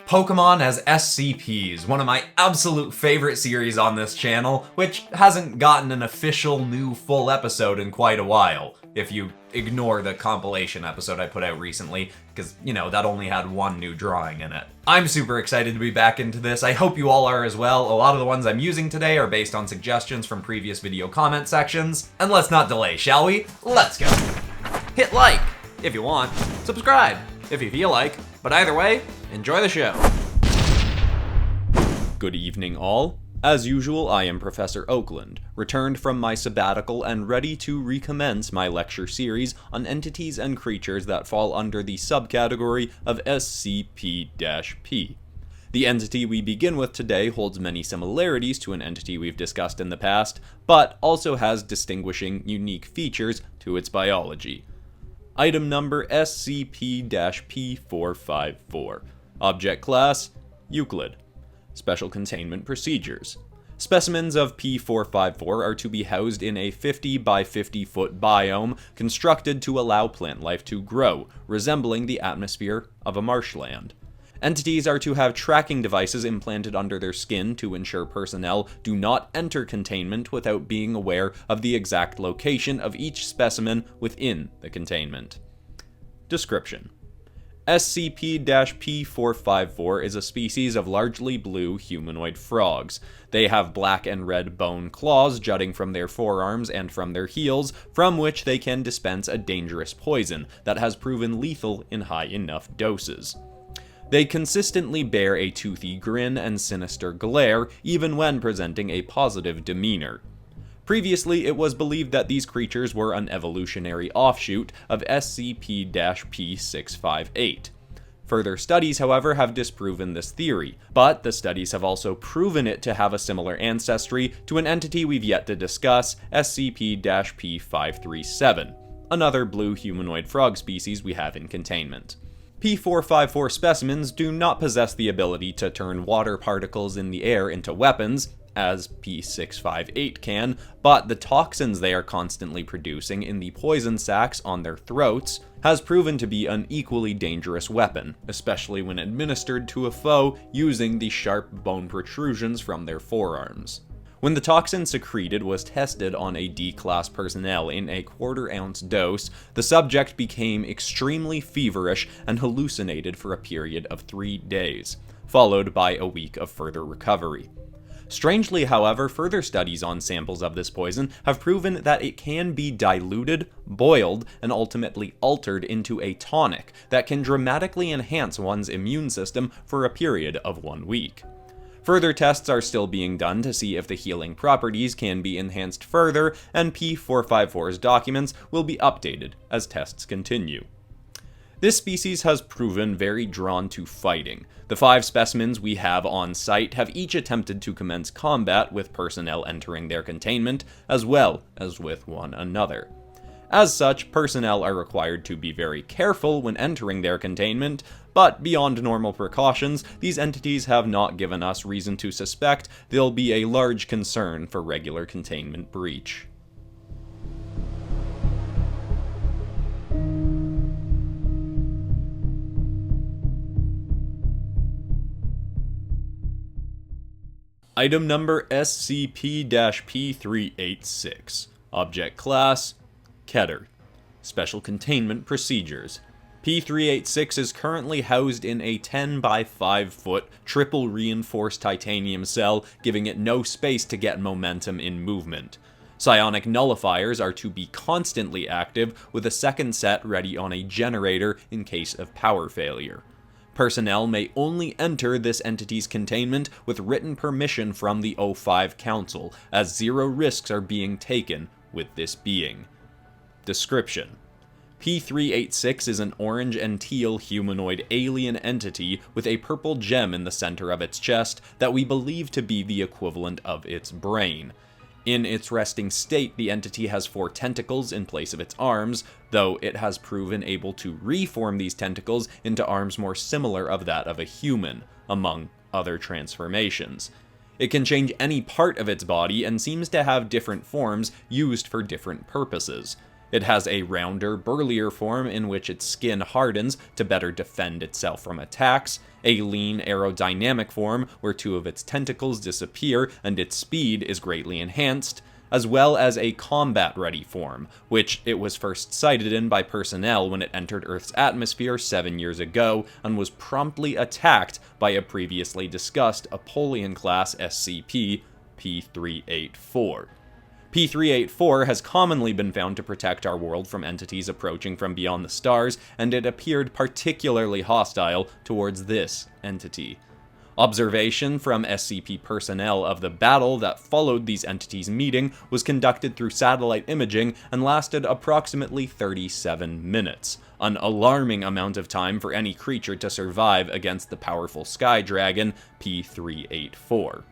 Pokemon as SCPs, one of my absolute favorite series on this channel, which hasn't gotten an official new full episode in quite a while, if you ignore the compilation episode I put out recently, because, that only had one new drawing in it. I'm super excited to be back into this. I hope you all are as well. A lot of the ones I'm using today are based on suggestions from previous video comment sections. And let's not delay, shall we? Let's go! Hit like if you want, subscribe if you feel like, but either way, enjoy the show. Good evening, all. As usual, I am Professor Oakland, returned from my sabbatical and ready to recommence my lecture series on entities and creatures that fall under the subcategory of SCP-P. The entity we begin with today holds many similarities to an entity we've discussed in the past, but also has distinguishing, unique features to its biology. Item number SCP-P454. Object class, Euclid. Special containment procedures. Specimens of P454 are to be housed in a 50 by 50 foot biome constructed to allow plant life to grow, resembling the atmosphere of a marshland. Entities are to have tracking devices implanted under their skin to ensure personnel do not enter containment without being aware of the exact location of each specimen within the containment. Description: SCP-P454 is a species of largely blue humanoid frogs. They have black and red bone claws jutting from their forearms and from their heels, from which they can dispense a dangerous poison that has proven lethal in high enough doses. They consistently bear a toothy grin and sinister glare, even when presenting a positive demeanor. Previously, it was believed that these creatures were an evolutionary offshoot of SCP-P658. Further studies, however, have disproven this theory, but the studies have also proven it to have a similar ancestry to an entity we've yet to discuss, SCP-P537, another blue humanoid frog species we have in containment. P454 specimens do not possess the ability to turn water particles in the air into weapons, as P658 can, but the toxins they are constantly producing in the poison sacs on their throats has proven to be an equally dangerous weapon, especially when administered to a foe using the sharp bone protrusions from their forearms. When the toxin secreted was tested on a D-class personnel in a quarter-ounce dose, the subject became extremely feverish and hallucinated for a period of 3 days, followed by a week of further recovery. Strangely, however, further studies on samples of this poison have proven that it can be diluted, boiled, and ultimately altered into a tonic that can dramatically enhance one's immune system for a period of 1 week. Further tests are still being done to see if the healing properties can be enhanced further, and P454's documents will be updated as tests continue. This species has proven very drawn to fighting. The 5 specimens we have on site have each attempted to commence combat with personnel entering their containment, as well as with one another. As such, personnel are required to be very careful when entering their containment, but beyond normal precautions, these entities have not given us reason to suspect they'll be a large concern for regular containment breach. Item number SCP-P386. Object class, Keter. Special containment procedures. P386 is currently housed in a 10 by 5 foot triple reinforced titanium cell, giving it no space to get momentum in movement. Psionic nullifiers are to be constantly active, with a second set ready on a generator in case of power failure. Personnel may only enter this entity's containment with written permission from the O5 Council, as 0 risks are being taken with this being. Description: P386 is an orange and teal humanoid alien entity with a purple gem in the center of its chest that we believe to be the equivalent of its brain. In its resting state, the entity has 4 tentacles in place of its arms, though it has proven able to reform these tentacles into arms more similar of that of a human, among other transformations. It can change any part of its body and seems to have different forms used for different purposes. It has a rounder, burlier form in which its skin hardens to better defend itself from attacks, a lean aerodynamic form where two of its tentacles disappear and its speed is greatly enhanced, as well as a combat-ready form, which it was first sighted in by personnel when it entered Earth's atmosphere 7 years ago and was promptly attacked by a previously discussed Apollyon-class SCP, P-384. P-384 has commonly been found to protect our world from entities approaching from beyond the stars, and it appeared particularly hostile towards this entity. Observation from SCP personnel of the battle that followed these entities meeting was conducted through satellite imaging and lasted approximately 37 minutes, an alarming amount of time for any creature to survive against the powerful sky dragon P-384.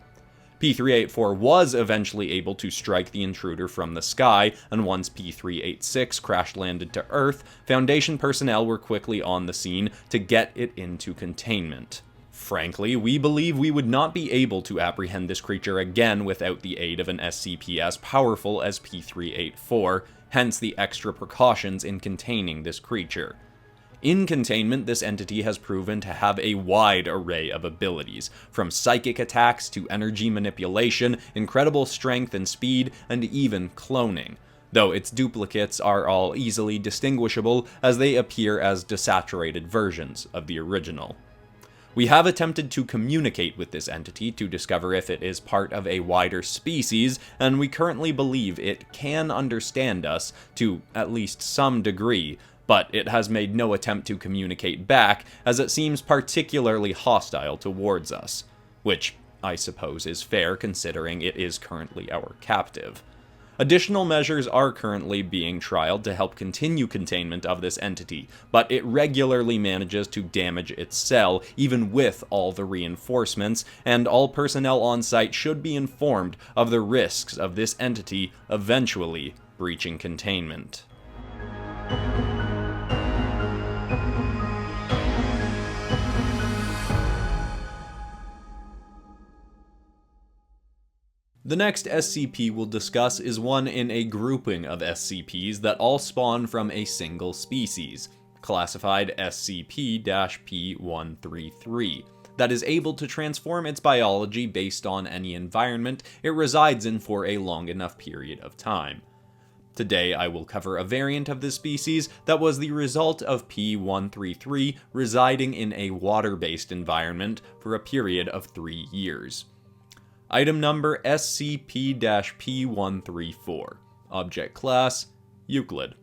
P-384 was eventually able to strike the intruder from the sky, and once P-386 crash-landed to Earth, Foundation personnel were quickly on the scene to get it into containment. Frankly, we believe we would not be able to apprehend this creature again without the aid of an SCP as powerful as P-384, hence the extra precautions in containing this creature. In containment, this entity has proven to have a wide array of abilities, from psychic attacks to energy manipulation, incredible strength and speed, and even cloning, though its duplicates are all easily distinguishable as they appear as desaturated versions of the original. We have attempted to communicate with this entity to discover if it is part of a wider species, and we currently believe it can understand us to at least some degree, but it has made no attempt to communicate back as it seems particularly hostile towards us, which I suppose is fair considering it is currently our captive. Additional measures are currently being trialed to help continue containment of this entity, but it regularly manages to damage its cell even with all the reinforcements, and all personnel on site should be informed of the risks of this entity eventually breaching containment. The next SCP we'll discuss is one in a grouping of SCPs that all spawn from a single species, classified SCP-P133, that is able to transform its biology based on any environment it resides in for a long enough period of time. Today I will cover a variant of this species that was the result of P133 residing in a water-based environment for a period of 3 years. Item number SCP-P134. Object Class: Euclid.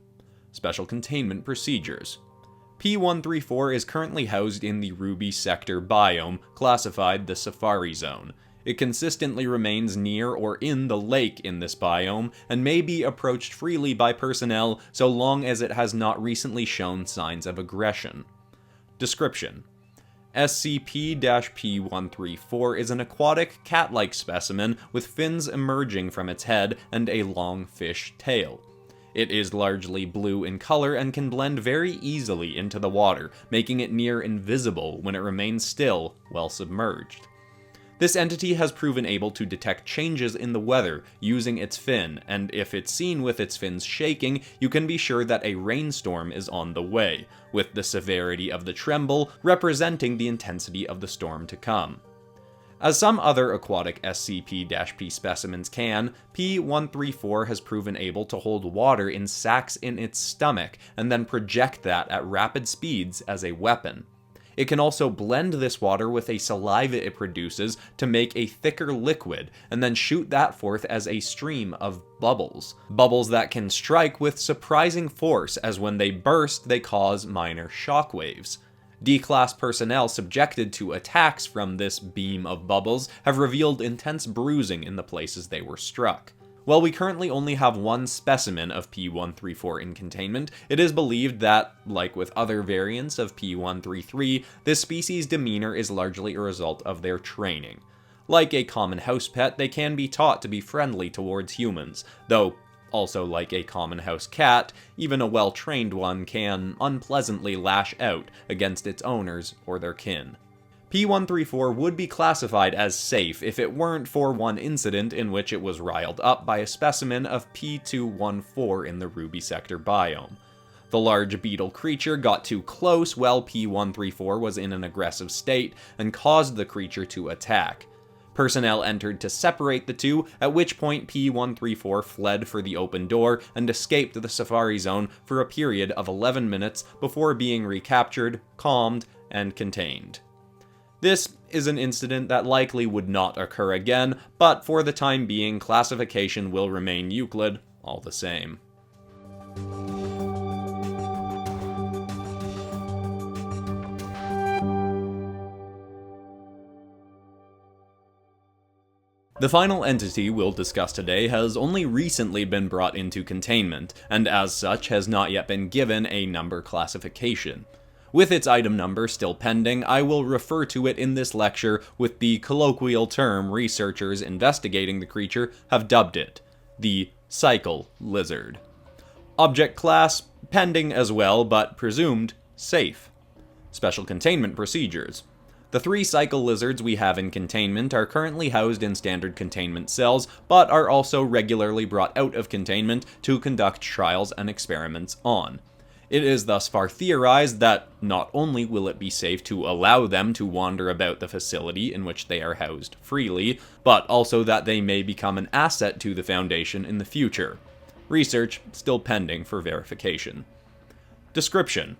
Special Containment Procedures. P134 is currently housed in the Ruby Sector biome, classified the Safari Zone. It consistently remains near or in the lake in this biome, and may be approached freely by personnel so long as it has not recently shown signs of aggression. Description: SCP-P134 is an aquatic, cat-like specimen with fins emerging from its head and a long fish tail. It is largely blue in color and can blend very easily into the water, making it near invisible when it remains still while submerged. This entity has proven able to detect changes in the weather using its fin, and if it's seen with its fins shaking, you can be sure that a rainstorm is on the way, with the severity of the tremble representing the intensity of the storm to come. As some other aquatic SCP-P specimens can, P134 has proven able to hold water in sacs in its stomach and then project that at rapid speeds as a weapon. It can also blend this water with a saliva it produces to make a thicker liquid, and then shoot that forth as a stream of bubbles. Bubbles that can strike with surprising force, as when they burst, they cause minor shockwaves. D-Class personnel subjected to attacks from this beam of bubbles have revealed intense bruising in the places they were struck. While we currently only have one specimen of P134 in containment, it is believed that, like with other variants of P133, this species' demeanor is largely a result of their training. Like a common house pet, they can be taught to be friendly towards humans, though, also like a common house cat, even a well-trained one can unpleasantly lash out against its owners or their kin. P134 would be classified as safe if it weren't for one incident in which it was riled up by a specimen of P214 in the Ruby Sector biome. The large beetle creature got too close while P134 was in an aggressive state and caused the creature to attack. Personnel entered to separate the two, at which point P134 fled for the open door and escaped the safari zone for a period of 11 minutes before being recaptured, calmed, and contained. This is an incident that likely would not occur again, but for the time being, classification will remain Euclid all the same. The final entity we'll discuss today has only recently been brought into containment, and as such has not yet been given a number classification. With its item number still pending, I will refer to it in this lecture with the colloquial term researchers investigating the creature have dubbed it, the Cyclizar. Object class, pending as well, but presumed safe. Special containment procedures. The 3 Cyclizars we have in containment are currently housed in standard containment cells, but are also regularly brought out of containment to conduct trials and experiments on. It is thus far theorized that not only will it be safe to allow them to wander about the facility in which they are housed freely, but also that they may become an asset to the Foundation in the future. Research still pending for verification. Description.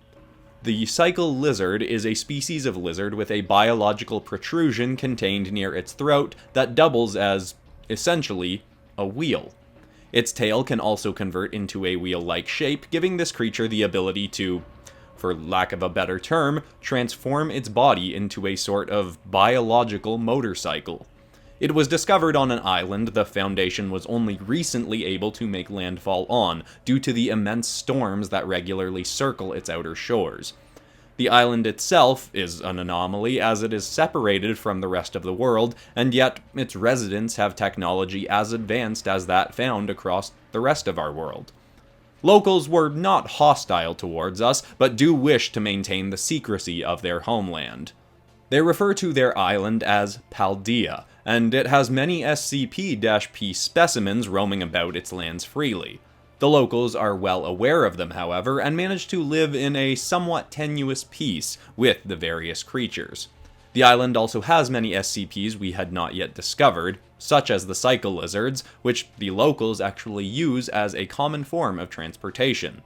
The Cyclizar is a species of lizard with a biological protrusion contained near its throat that doubles as, essentially, a wheel. Its tail can also convert into a wheel-like shape, giving this creature the ability to, for lack of a better term, transform its body into a sort of biological motorcycle. It was discovered on an island the Foundation was only recently able to make landfall on, due to the immense storms that regularly circle its outer shores. The island itself is an anomaly as it is separated from the rest of the world, and yet its residents have technology as advanced as that found across the rest of our world. Locals were not hostile towards us, but do wish to maintain the secrecy of their homeland. They refer to their island as Paldea, and it has many SCP-P specimens roaming about its lands freely. The locals are well aware of them, however, and manage to live in a somewhat tenuous peace with the various creatures. The island also has many SCPs we had not yet discovered, such as the Cyclizars, which the locals actually use as a common form of transportation.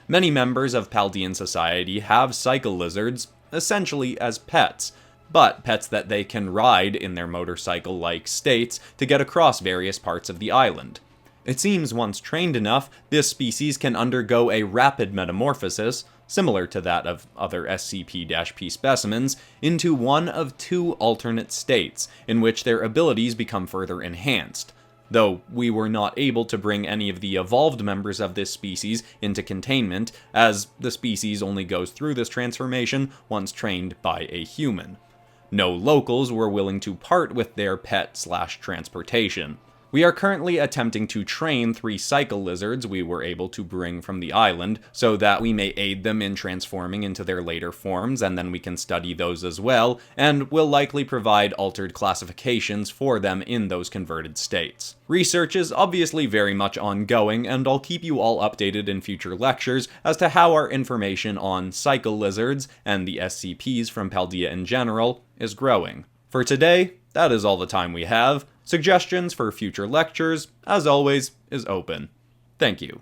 Many members of Paldean society have Cyclizars, essentially as pets, but pets that they can ride in their motorcycle-like states to get across various parts of the island. It seems once trained enough, this species can undergo a rapid metamorphosis, similar to that of other SCP-P specimens, into one of 2 alternate states, in which their abilities become further enhanced. Though we were not able to bring any of the evolved members of this species into containment, as the species only goes through this transformation once trained by a human. No locals were willing to part with their pet/transportation. We are currently attempting to train 3 Cyclizars we were able to bring from the island, so that we may aid them in transforming into their later forms, and then we can study those as well, and will likely provide altered classifications for them in those converted states. Research is obviously very much ongoing, and I'll keep you all updated in future lectures as to how our information on Cyclizars and the SCPs from Paldea in general is growing. For today, that is all the time we have. Suggestions for future lectures, as always, is open. Thank you.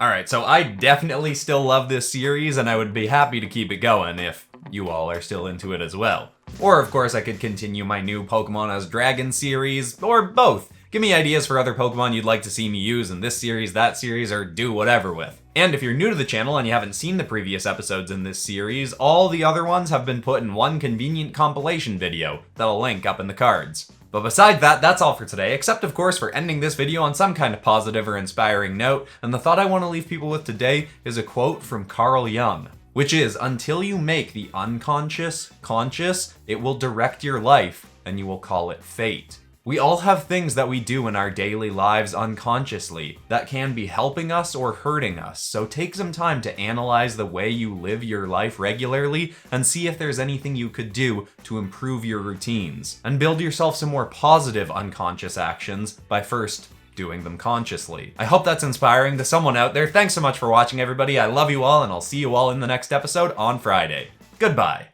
Alright, so I definitely still love this series, and I would be happy to keep it going if you all are still into it as well. Or, of course, I could continue my new Pokemon as Dragon series, or both. Give me ideas for other Pokemon you'd like to see me use in this series, that series, or do whatever with. And if you're new to the channel and you haven't seen the previous episodes in this series, all the other ones have been put in one convenient compilation video that'll link up in the cards. But besides that, that's all for today, except of course for ending this video on some kind of positive or inspiring note, and the thought I want to leave people with today is a quote from Carl Jung, which is, "Until you make the unconscious conscious, it will direct your life, and you will call it fate." We all have things that we do in our daily lives unconsciously that can be helping us or hurting us, so take some time to analyze the way you live your life regularly and see if there's anything you could do to improve your routines. And build yourself some more positive unconscious actions by first doing them consciously. I hope that's inspiring to someone out there. Thanks so much for watching, everybody. I love you all, and I'll see you all in the next episode on Friday. Goodbye.